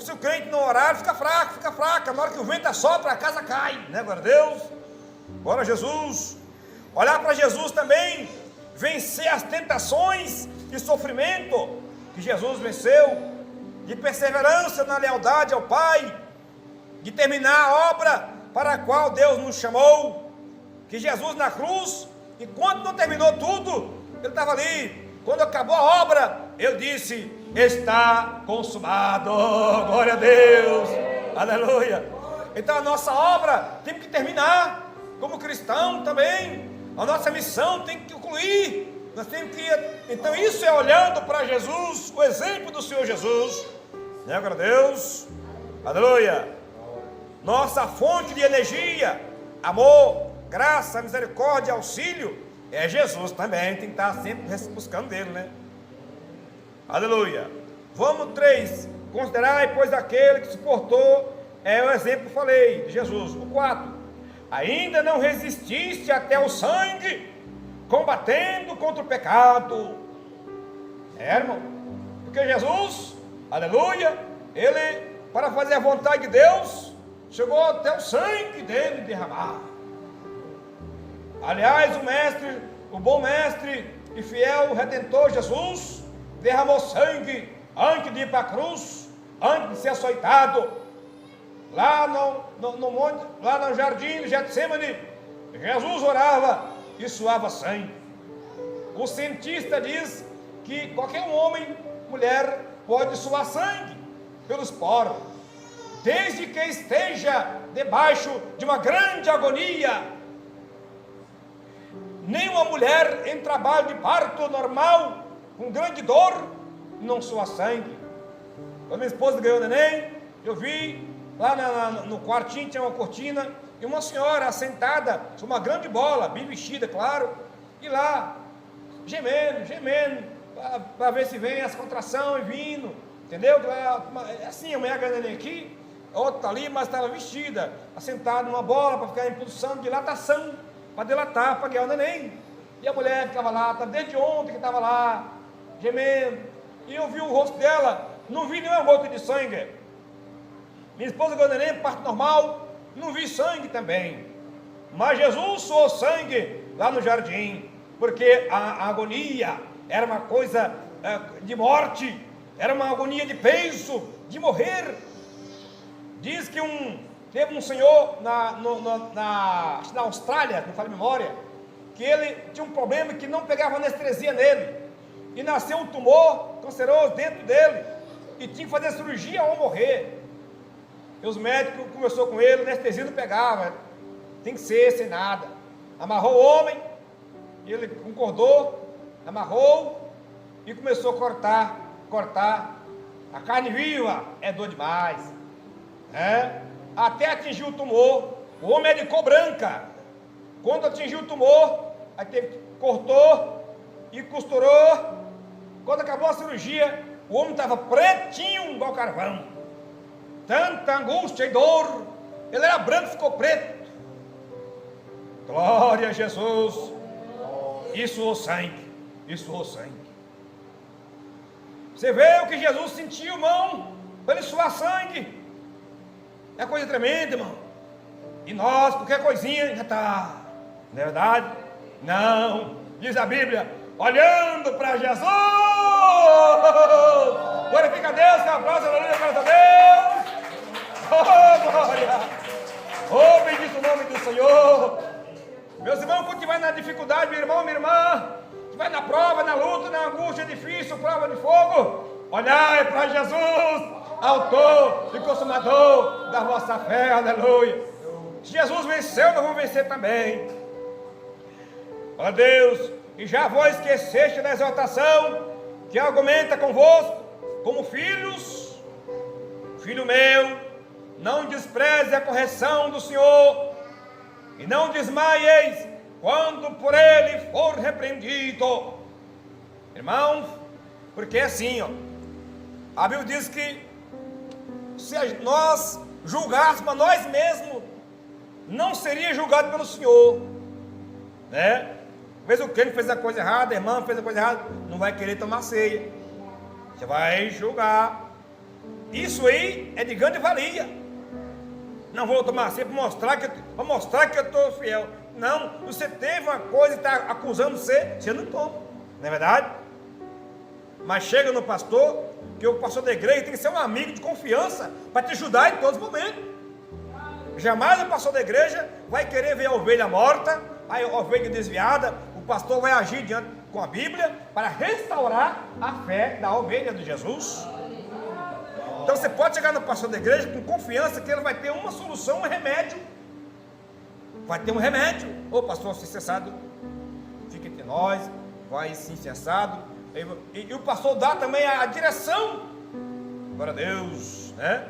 [SPEAKER 2] Se o crente não orar, fica fraca. Na hora que o vento assopra, a casa cai, né? Glória a Deus, glória a Jesus. Olhar para Jesus também, vencer as tentações e sofrimento que Jesus venceu, de perseverança na lealdade ao Pai, de terminar a obra para a qual Deus nos chamou. Que Jesus na cruz, enquanto não terminou tudo, ele estava ali. Quando acabou a obra, ele disse: está consumado. Glória a Deus, aleluia. Então a nossa obra tem que terminar, como cristão também. A nossa missão tem que concluir. Nós temos que, então isso é olhando para Jesus, o exemplo do Senhor Jesus, né? Glória a Deus, aleluia. Nossa fonte de energia, amor, graça, misericórdia, auxílio, é Jesus também. Tem que estar sempre buscando dele, né? Aleluia. Vamos 3. Considerai, pois, aquele que suportou, é o exemplo que falei, de Jesus. O 4. Ainda não resististe até o sangue, combatendo contra o pecado. Irmão, porque Jesus, aleluia, ele, para fazer a vontade de Deus, chegou até o sangue dele derramar. Aliás, o bom mestre e fiel Redentor Jesus, derramou sangue antes de ir para a cruz, antes de ser açoitado. Lá no monte, lá no jardim de Getsemane, Jesus orava e suava sangue. O cientista diz que qualquer homem, mulher, pode suar sangue pelos poros, desde que esteja debaixo de uma grande agonia. Nenhuma mulher em trabalho de parto normal, com grande dor, não sua sangue. Quando minha esposa ganhou o neném, eu vi lá no quartinho, tinha uma cortina, e uma senhora sentada sobre uma grande bola, bem vestida, claro, e lá, gemendo, para ver se vem as contrações vindo, entendeu? É assim, a mulher ganhou o neném aqui, a outra está ali, mas estava vestida, sentada numa bola, para ficar em posição de dilatação, para dilatar, para ganhar o neném. E a mulher ficava lá, desde ontem que estava lá, gemendo, e eu vi o rosto dela, não vi nenhum gota de sangue. Minha esposa ganhou o neném, parto normal, não vi sangue também. Mas Jesus suou sangue lá no jardim, porque a agonia era uma coisa de morte, era uma agonia de penso, de morrer. Diz que teve um senhor na Austrália, não falo memória, que ele tinha um problema que não pegava anestesia nele, e nasceu um tumor canceroso dentro dele, e tinha que fazer cirurgia ou morrer. E os médicos conversou com ele, anestesia não pegava, tem que ser sem nada. Amarrou o homem, e ele concordou, amarrou, e começou a cortar. A carne viva é dor demais, até atingir o tumor. O homem é de cor branca. Quando atingiu o tumor, aí cortou e costurou. Quando acabou a cirurgia, o homem estava pretinho igual carvão. Tanta angústia e dor. Ele era branco, ficou preto. Glória a Jesus. Isso o sangue. Você vê o que Jesus sentiu, irmão, para ele suar sangue. É coisa tremenda, irmão. E nós, qualquer coisinha, já está. Não é verdade? Não. Diz a Bíblia, olhando para Jesus. Glorifica a Deus, que aplauso, aleluia, graças a Deus. Oh, glória. Oh, bendito o nome do Senhor. Meus irmãos, quando estiver na dificuldade, meu irmão, minha irmã, estiver na prova, na luta, na angústia difícil, prova de fogo, olhai para Jesus, autor e consumador da vossa fé, aleluia. Se Jesus venceu, nós vamos vencer também. Ó Deus, e já vos esqueceste da exortação que argumenta convosco como filhos. Filho meu, não despreze a correção do Senhor, e não desmaieis quando por ele for repreendido. Irmãos, porque é assim, a Bíblia diz que se nós julgássemos a nós mesmos, não seria julgado pelo Senhor, né? Às vezes o crente fez a coisa errada, a irmã fez a coisa errada, não vai querer tomar ceia, você vai julgar. Isso aí é de grande valia. Não vou tomar ceia para mostrar que eu estou fiel. Não, você teve uma coisa e está acusando você não toma, não é verdade? Mas chega no pastor, que o pastor da igreja tem que ser um amigo de confiança para te ajudar em todos os momentos. Jamais o pastor da igreja vai querer ver a ovelha morta, a ovelha desviada. O pastor vai agir diante com a Bíblia para restaurar a fé da ovelha de Jesus. Então você pode chegar no pastor da igreja com confiança que ele vai ter uma solução, um remédio. Vai ter um remédio. Ô pastor, se cessado, fica entre nós, vai sim cessado. E o pastor dá também a direção. Glória a Deus, né?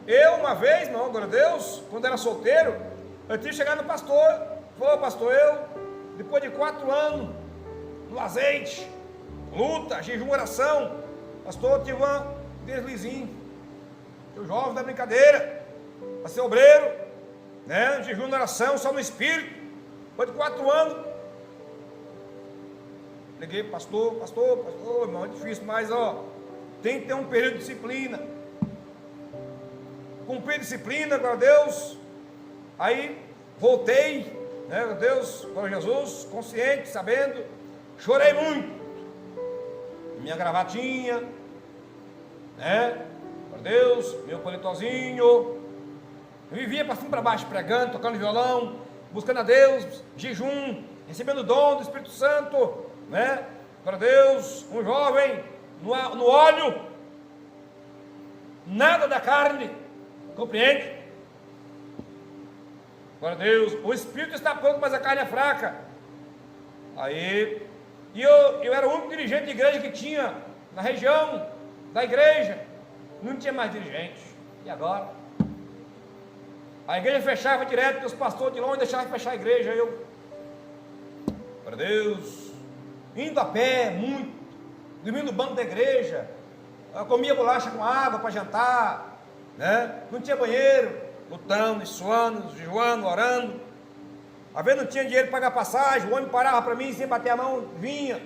[SPEAKER 2] Eu uma vez, não, glória a Deus, quando era solteiro, eu tive que chegar no pastor. Falou, pastor, eu, depois de 4 anos, no azeite, luta, jejum, oração, pastor, eu tive um deslizinho. O jovem da brincadeira, para ser obreiro, né? Jejum, oração, só no espírito. Depois de 4 anos, Liguei, pastor, irmão, é difícil, mas tem que ter um período de disciplina. Cumpri a disciplina, glória a Deus. Aí voltei, né, glória a Deus, glória a Jesus, consciente, sabendo. Chorei muito. Minha gravatinha, né, glória a Deus, meu paletozinho. Eu vivia para cima e para baixo, pregando, tocando violão, buscando a Deus, jejum, recebendo o dom do Espírito Santo, né? Para Deus, um jovem no óleo, nada da carne, compreende? Para Deus, o Espírito está pronto, mas a carne é fraca. Aí, e eu era o único dirigente de igreja que tinha na região da igreja, não tinha mais dirigente. E agora? A igreja fechava direto, porque os pastores de longe deixavam fechar a igreja. Eu, para Deus, indo a pé, muito, dormindo no banco da igreja, eu comia bolacha com água para jantar, né? Não tinha banheiro, lutando, suando, jejuando, orando. Às vezes não tinha dinheiro para pagar passagem, o homem parava para mim, sem bater a mão, vinha.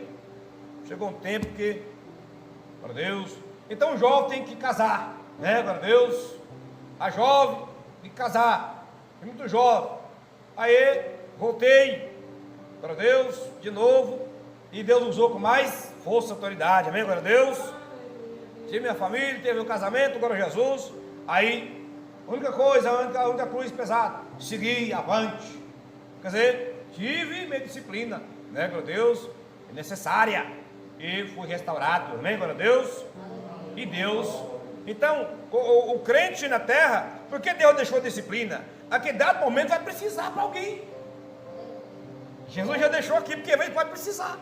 [SPEAKER 2] Chegou um tempo que, para Deus, então o jovem tem que casar, né? Para Deus, a jovem de casar, muito jovem. Aí voltei para Deus de novo, e Deus usou com mais força e autoridade, amém, glória a Deus. Tive minha família, teve meu casamento, glória a Jesus. Aí, a única cruz pesada, segui avante. Quer dizer, tive minha disciplina, né, glória a Deus, necessária, e fui restaurado, amém, glória a Deus. E Deus, então, o crente na terra, por que Deus deixou a disciplina? A que dado momento vai precisar para alguém. Jesus já deixou aqui, porque ele pode precisar.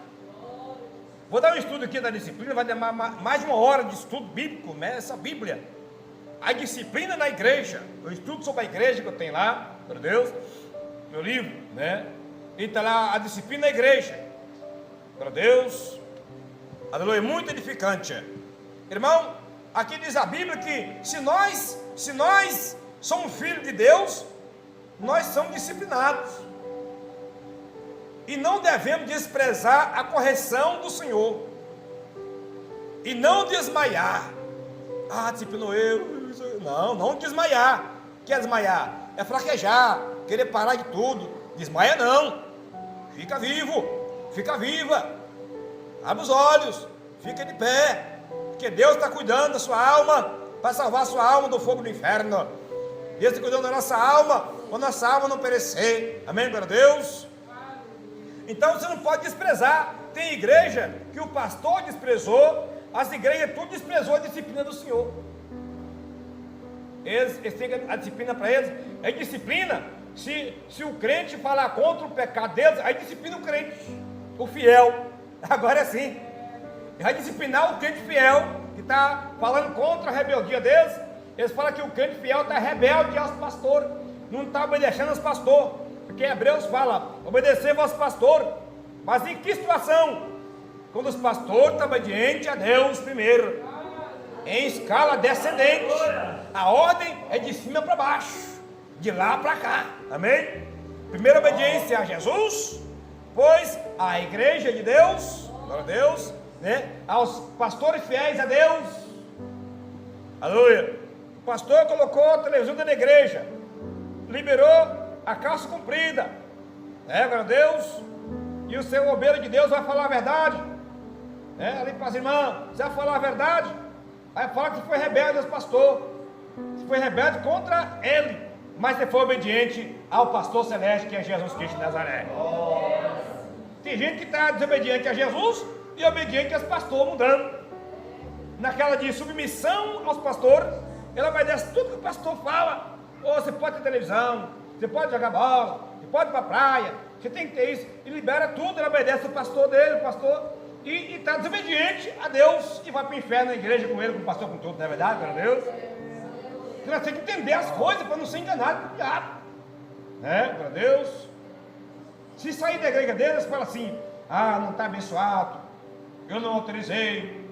[SPEAKER 2] Vou dar um estudo aqui da disciplina, vai demorar mais de uma hora de estudo bíblico, né? Essa Bíblia. A disciplina na igreja, eu estudo sobre a igreja que eu tenho lá, por Deus, meu livro, né? E está lá a disciplina na igreja, para Deus, aleluia, muito edificante. Irmão, aqui diz a Bíblia que se nós somos filhos de Deus, nós somos disciplinados. E não devemos desprezar a correção do Senhor. E não desmaiar. Disciplinou eu. Não desmaiar. O que é desmaiar? É fraquejar, querer parar de tudo. Desmaia não. Fica vivo, fica viva. Abre os olhos, fica de pé. Porque Deus está cuidando da sua alma, para salvar a sua alma do fogo do inferno. Deus está cuidando da nossa alma, para a nossa alma não perecer. Amém, glória a Deus. Então você não pode desprezar. Tem igreja que o pastor desprezou, as igrejas tudo desprezou a disciplina do Senhor. Eles têm a disciplina para eles. É disciplina. Se o crente falar contra o pecado deles, aí disciplina o crente, o fiel. Agora é assim. Vai disciplinar o crente fiel, que está falando contra a rebeldia deles. Eles falam que o crente fiel está rebelde aos pastores, não está obedecendo aos pastores. Porque Hebreus fala, obedecer vosso pastor. Mas em que situação? Quando os pastores estão obedientes a Deus primeiro, em escala descendente. A ordem é de cima para baixo, de lá para cá, amém? Primeira obediência a Jesus, pois a igreja de Deus, glória a Deus, né? Aos pastores fiéis a Deus, aleluia. O pastor colocou a televisão dentro da igreja, liberou a calça comprida, né, glória a Deus, e o seu ovelha de Deus vai falar a verdade, né, ali para as irmãs, você vai falar a verdade, aí fala que foi rebelde aos pastores, foi rebelde contra ele, mas você foi obediente ao pastor celeste, que é Jesus Cristo de Nazaré. Tem gente que está desobediente a Jesus e obediente aos pastores, mudando, naquela de submissão aos pastores, ela vai descer tudo que o pastor fala. Você pode ter televisão, você pode jogar bola, você pode ir para a praia, você tem que ter isso, e libera tudo, ele obedece o pastor dele, o pastor, e está desobediente a Deus, e vai para o inferno na igreja com ele, com o pastor, com tudo, não é verdade, glória a Deus? Então nós temos que entender as coisas para não ser enganado pelo diabo, né, glória a Deus. Se sair da igreja deles, fala assim, não está abençoado, eu não autorizei,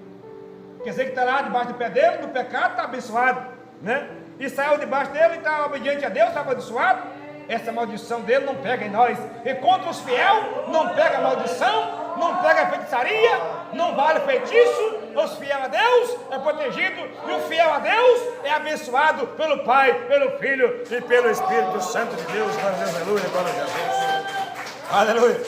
[SPEAKER 2] quer dizer que está lá debaixo do pé dele, no pecado está abençoado, né? E saiu debaixo dele e está obediente a Deus, está abençoado. essa maldição dele não pega em nós. E contra os fiel, não pega maldição, não pega feitiçaria, não vale feitiço. Os fiel a Deus é protegido, e o fiel a Deus é abençoado pelo Pai, pelo Filho e pelo Espírito Santo de Deus. Glória a Deus, aleluia, glória a Jesus. Aleluia.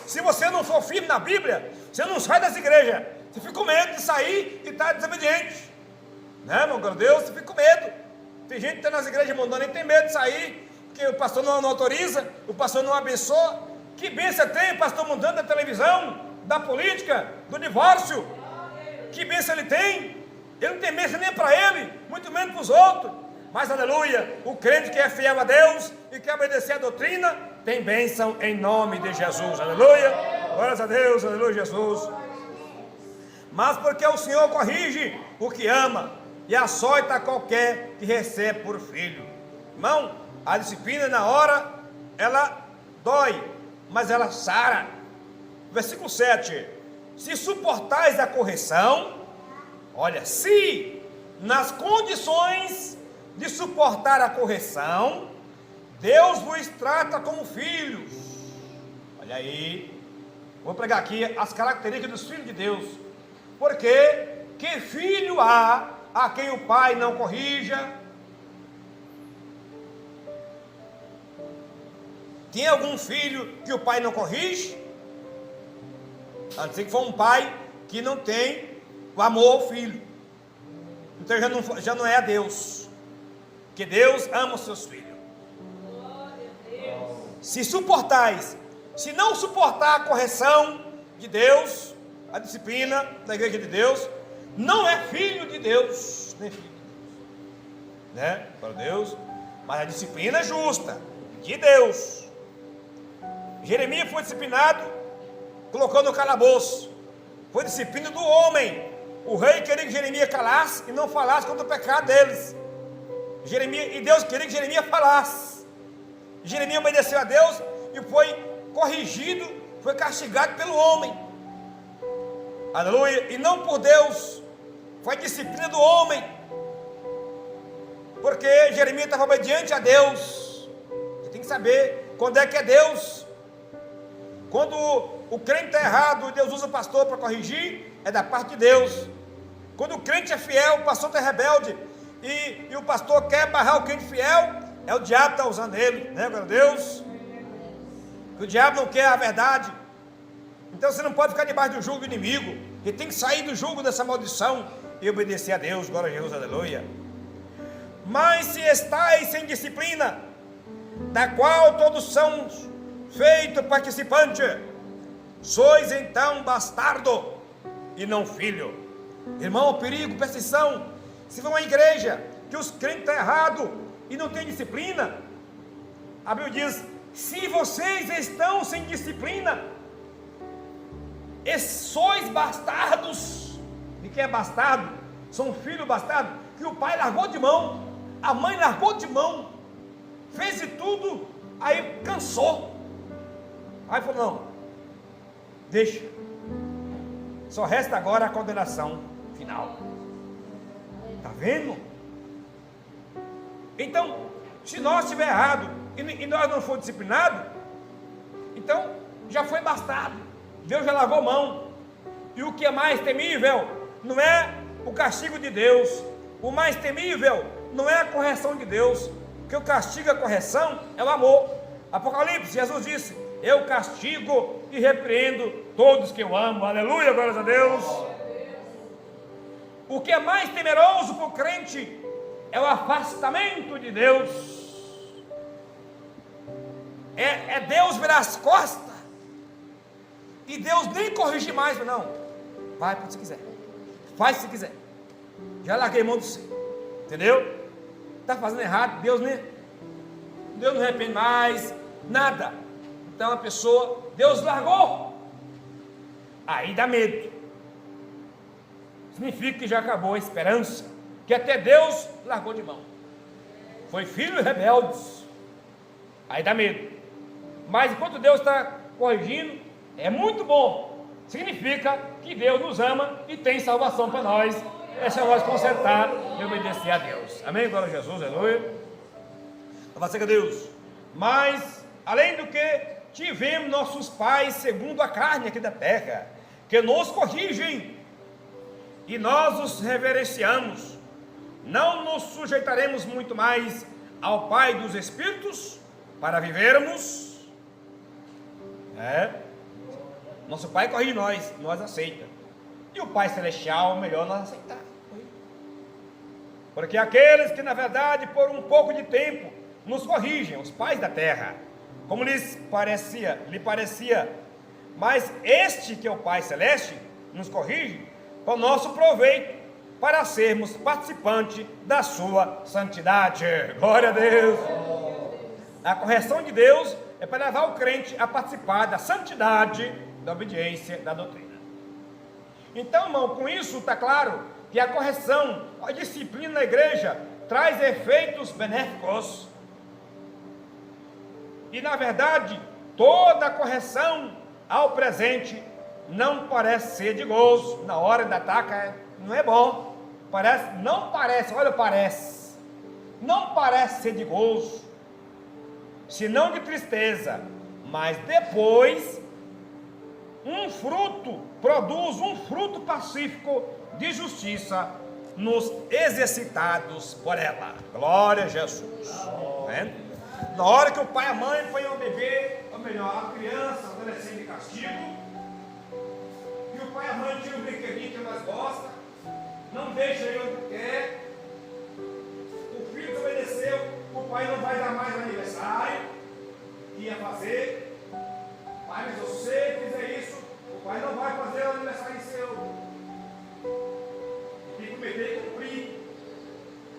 [SPEAKER 2] Se você não for firme na Bíblia, você não sai das igrejas. Você fica com medo de sair e está desobediente. Né, irmão? Glória a Deus, você fica com medo. Tem gente que está nas igrejas mandando e tem medo de sair, porque o pastor não autoriza, o pastor não abençoa. Que bênção tem o pastor mudando da televisão, da política, do divórcio? Que bênção ele tem? Ele não tem bênção nem para ele, muito menos para os outros. Mas aleluia, o crente que é fiel a Deus e quer obedecer a doutrina, tem bênção em nome de Jesus. Aleluia, glórias a Deus, aleluia, Jesus. Mas porque o Senhor corrige o que ama e açoita qualquer que recebe por filho. Irmão, a disciplina na hora, ela dói, mas ela sara. Versículo 7. Se suportais a correção, olha, se nas condições de suportar a correção, Deus vos trata como filhos. Olha aí, vou pregar aqui as características dos filhos de Deus. Porque que filho há a quem o pai não corrija? Tem algum filho que o pai não corrige? A não ser que for um pai que não tem o amor ao filho. Então já não é a Deus. Porque Deus ama os seus filhos. Se suportais, se não suportar a correção de Deus, a disciplina da igreja de Deus, não é filho de Deus, nem filho de Deus, né? Para Deus, mas a disciplina é justa, de Deus. Jeremias foi disciplinado, colocou no calabouço, foi disciplina do homem. O rei queria que Jeremias calasse e não falasse contra o pecado deles. E Deus queria que Jeremias falasse. Jeremias obedeceu a Deus e foi corrigido, foi castigado pelo homem. Aleluia, e não por Deus. Foi disciplina do homem, porque Jeremias estava obediente a Deus. Você tem que saber quando é que é Deus. Quando o crente está errado e Deus usa o pastor para corrigir, é da parte de Deus. Quando o crente é fiel, o pastor está rebelde e o pastor quer barrar o crente fiel, é o diabo que está usando ele, né, glória a Deus? O diabo não quer a verdade. Então você não pode ficar debaixo do jugo do inimigo. Ele tem que sair do jugo dessa maldição e obedecer a Deus, glória a Jesus, aleluia. Mas se estáis sem disciplina, da qual todos são feitos participantes, sois então bastardo e não filho. Irmão, perigo, presta atenção. Se for uma igreja que os crentes estão errados e não tem disciplina, a Bíblia diz: se vocês estão sem disciplina, e sois bastardos. E quem é bastardo? São filhos bastardos que o pai largou de mão, a mãe largou de mão, fez de tudo, aí cansou, aí falou: não, deixa, só resta agora a condenação final. Está vendo? Então, se nós estiver errado e nós não for disciplinados, então já foi bastardo. Deus já lavou mão. E o que é mais temível não é o castigo de Deus. O mais temível não é a correção de Deus. Porque o castigo e a correção é o amor. Apocalipse, Jesus disse: eu castigo e repreendo todos que eu amo. Aleluia, glórias a Deus. O que é mais temeroso para o crente é o afastamento de Deus. É Deus virar as costas e Deus nem corrigir mais. Não, vai para se quiser, faz se quiser, já larguei mão do você, entendeu? Está fazendo errado, Deus não arrepende mais, nada. Então a pessoa, Deus largou, aí dá medo, significa que já acabou a esperança, que até Deus largou de mão, foi filhos rebeldes, aí dá medo. Mas enquanto Deus está corrigindo, é muito bom, significa que Deus nos ama e tem salvação para nós. É só nós consertar e obedecer a Deus. Amém? Glória a Jesus, aleluia. Louvado seja Deus. Mas, além do que, tivemos nossos pais segundo a carne aqui da terra, que nos corrigem, e nós os reverenciamos. Não nos sujeitaremos muito mais ao Pai dos Espíritos para vivermos? Nosso Pai corrige nós aceita. E o Pai Celestial, melhor nós aceitar. Porque aqueles que na verdade por um pouco de tempo nos corrigem, os pais da terra, como lhe parecia, mas este que é o Pai Celeste nos corrige para o nosso proveito, para sermos participantes da sua santidade. Glória a Deus! A correção de Deus é para levar o crente a participar da santidade, da obediência, da doutrina. Então, irmão, com isso está claro que a correção, a disciplina na igreja traz efeitos benéficos. E na verdade, toda correção ao presente não parece ser de gozo. Na hora da ataca não é bom. Não parece ser de gozo, senão de tristeza. Mas depois produz um fruto pacífico de justiça nos exercitados por ela. Glória a Jesus. Na hora que o pai e a mãe põem o bebê, ou melhor, a criança, o adolescente de castigo, e o pai e a mãe tiram o brinquedinho que mais gosta, não deixa ele onde quer, o filho que obedeceu, o pai não vai dar mais o aniversário, ia fazer, pai, mas você fizer isso, o pai não vai fazer o aniversário seu. Tem que prometer e cumprir.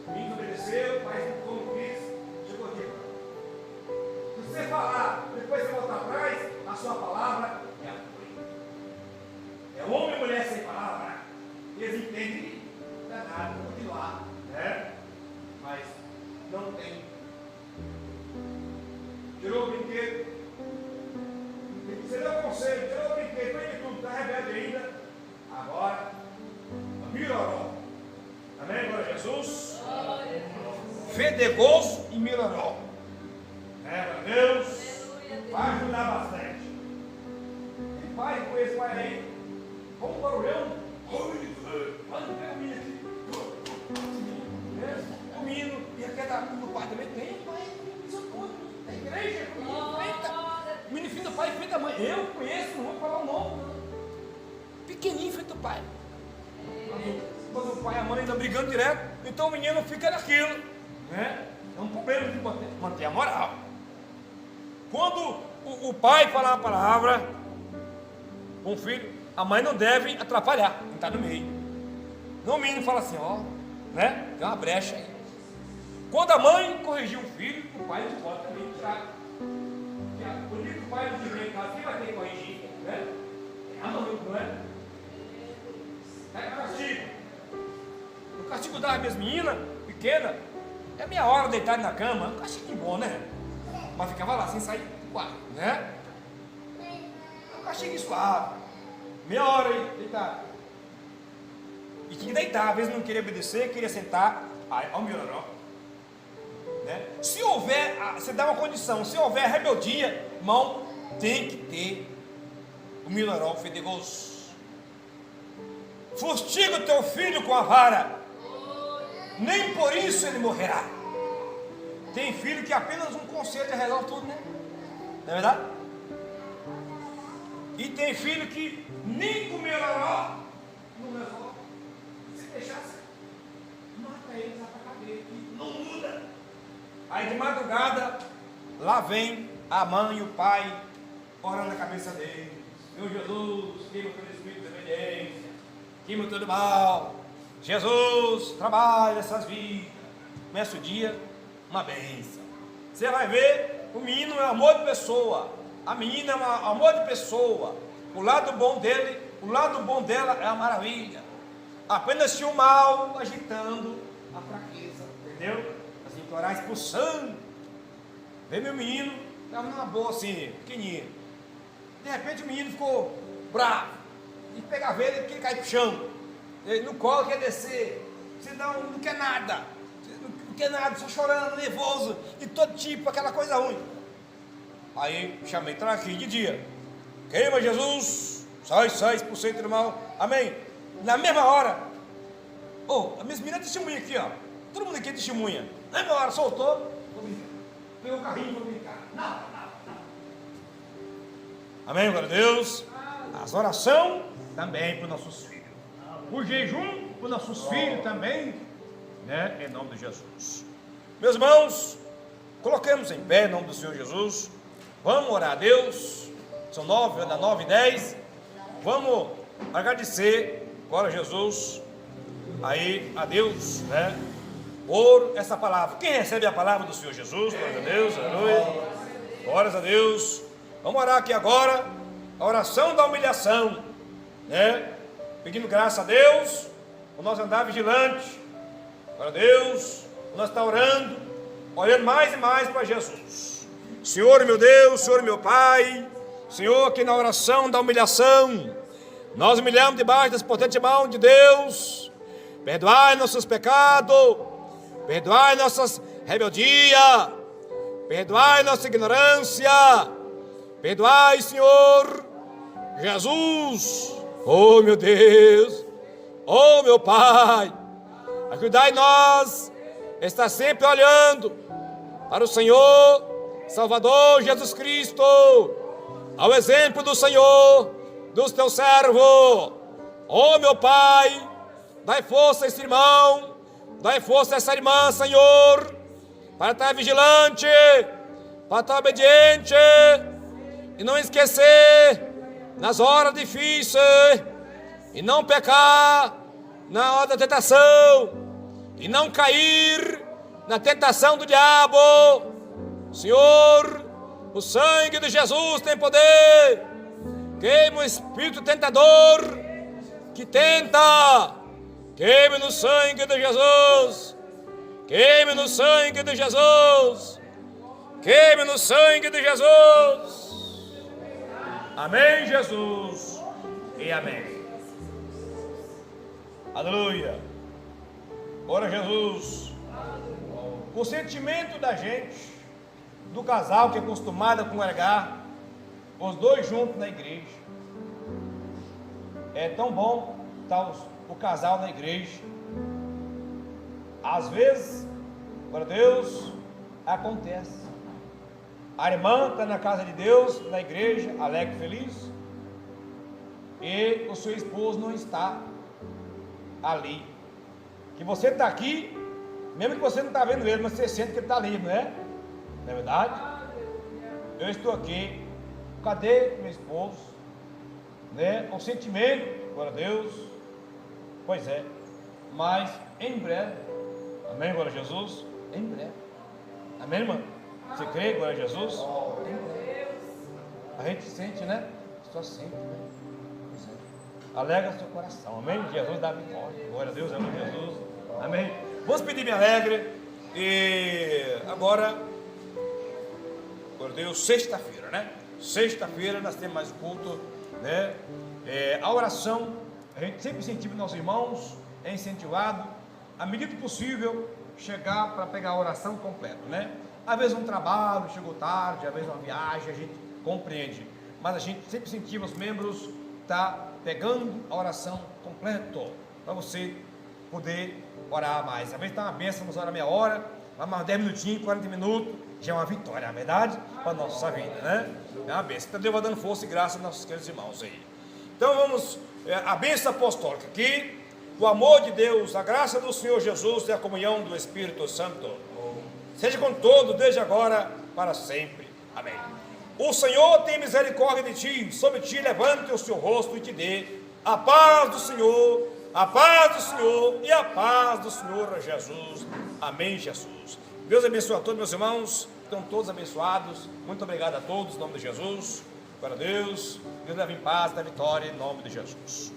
[SPEAKER 2] O menino obedeceu, o pai não quis, chegou aqui. Se você falar, depois você voltar atrás, a sua palavra é a cumprir. É homem e mulher sem palavra. Eles entendem, não é nada, continuar, né? Mas não tem. Tirou o brinquedo. Você deu conselho, tirou o brinquedo, foi de tudo, está rebelde ainda. Agora, melhorou. Amém, glória a Jesus? Fedegoso e melhorou. Deus vai ajudar bastante. E pai, com esse pai aí, como um barulhão, quando pega o menino aqui, o menino, e aquela do pai também tem, pai, da igreja, o menino filho do pai e filho da mãe. Eu conheço, não vou falar o nome. Pequenininho feito do pai. Quando o pai e a mãe estão brigando direto, então o menino fica naquilo, né? É um problema de manter a moral. Quando o pai falar uma palavra com o filho, a mãe não deve atrapalhar, não está no meio. Não, o menino fala assim, ó, né? Tem uma brecha aí. Quando a mãe corrigir o filho, o pai não pode também tirar. Por que o pai não tiver em casa, quem vai ter que corrigir, né? É a mãe, não é? É castigo. O castigo das minhas meninas pequenas é meia hora deitado na cama. É um castigo bom, né? Mas ficava lá sem sair do quarto, né? É um castigo suave. Meia hora aí, deitado. E tinha que deitar, às vezes não queria obedecer, queria sentar. Aí, ao melhoró. Né? Se houver, você dá uma condição, se houver rebeldia, irmão, tem que ter o melhoró fedegoso. Fustiga o teu filho com a vara, nem por isso ele morrerá. Tem filho que apenas um conselho resolve tudo, né? Não é verdade? E tem filho que nem com melhoró não resolve. Se deixasse, mata ele, vai pra cadeia, não muda. Aí de madrugada, lá vem a mãe e o pai orando na cabeça dele. Meu Jesus, queima todo espírito de obediência, queima todo mal. Jesus, trabalha essas vidas. Começa o dia, uma bênção. Você vai ver, o menino é amor de pessoa, a menina é um amor de pessoa. O lado bom dele, o lado bom dela é a maravilha. Apenas tinha o mal agitando a fraqueza, entendeu? As implorar expulsando. Vê meu menino, estava numa boa assim, pequenininho. De repente o menino ficou bravo. E pegava ele, ele cai pro chão. Ele no colo quer descer. Você não quer nada. Não quer nada, só chorando, nervoso. E todo tipo, aquela coisa ruim. Aí chamei, traga aqui de dia. Queima Jesus, sai por cento do mal. Amém. Na mesma hora, as minhas meninas testemunham aqui, ó. Todo mundo aqui é testemunha. Na mesma hora, soltou. Pegou o carrinho, vou brincar. Não. Amém, glória a Deus. As orações também para os nossos filhos. O jejum para os nossos filhos também, né? Em nome de Jesus. Meus irmãos, coloquemos em pé em nome do Senhor Jesus. Vamos orar a Deus. São 9h10. Vamos agradecer, glória a Jesus, aí a Deus, né? Por essa palavra. Quem recebe a palavra do Senhor Jesus? Glória a Deus, aleluia. Glórias a Deus. Vamos orar aqui agora, a oração da humilhação, né? Pedindo graça a Deus, por nós andar vigilante. Glória a Deus, por nós estar orando, olhando mais e mais para Jesus. Senhor meu Deus, Senhor meu Pai, Senhor, aqui na oração da humilhação, nós humilhamos debaixo das potentes mãos de Deus. Perdoai nossos pecados, perdoai nossas rebeldias, perdoai nossa ignorância, perdoai, Senhor Jesus, oh meu Deus, oh meu Pai, ajudai nós, está sempre olhando para o Senhor, Salvador Jesus Cristo, ao exemplo do Senhor, dos teus servos, oh meu Pai, dai força a esse irmão, dai força a essa irmã, Senhor, para estar vigilante, para estar obediente, e não esquecer nas horas difíceis, e não pecar na hora da tentação, e não cair na tentação do diabo. Senhor, o sangue de Jesus tem poder. Queima o espírito tentador que tenta. Queime no sangue de Jesus. Queime no sangue de Jesus. Queime no sangue de Jesus. Amém, Jesus, e amém. Aleluia. Ora, Jesus, o sentimento da gente, do casal que é acostumado a congregar, os dois juntos na igreja, é tão bom estar o casal na igreja. Às vezes, para Deus, acontece. A irmã está na casa de Deus, na igreja, alegre e feliz, e o seu esposo não está ali. Que você está aqui, mesmo que você não está vendo ele, mas você sente que ele está ali, não é? Não é verdade? Eu estou aqui, cadê meu esposo? Né? O sentimento, glória a Deus, pois é, mas em breve, amém, glória a Jesus, em breve, amém, irmã? Você crê, glória a Jesus? Em breve. A gente sente, né? Só sente, né? Alegra seu coração, amém? Jesus dá vitória, glória a Deus, amém, Jesus, amém? Vamos pedir me alegre, e agora, glória a Deus, sexta-feira, né? Sexta-feira nós temos mais culto, né? A oração, a gente sempre incentiva nossos irmãos, é incentivado, à medida possível, chegar para pegar a oração completa, né? Às vezes um trabalho, chegou tarde, às vezes uma viagem, a gente compreende, mas a gente sempre incentiva os membros a pegando a oração completa, para você poder orar mais. Às vezes está uma bênção, vamos orar meia hora, mais 10 minutinhos, 40 minutos, já é uma vitória, é verdade? Para a nossa vida, né? É uma bênção. Então Deus vai dando força e graça aos nossos queridos irmãos aí. Então vamos, a bênção apostólica aqui, o amor de Deus, a graça do Senhor Jesus e a comunhão do Espírito Santo, seja com todos, desde agora, para sempre. Amém. O Senhor tem misericórdia de ti, sobre ti levante o seu rosto e te dê a paz do Senhor, a paz do Senhor e a paz do Senhor Jesus. Amém, Jesus. Deus abençoe a todos, meus irmãos, estão todos abençoados. Muito obrigado a todos, em nome de Jesus. Para Deus, Deus leve em paz, da vitória, em nome de Jesus.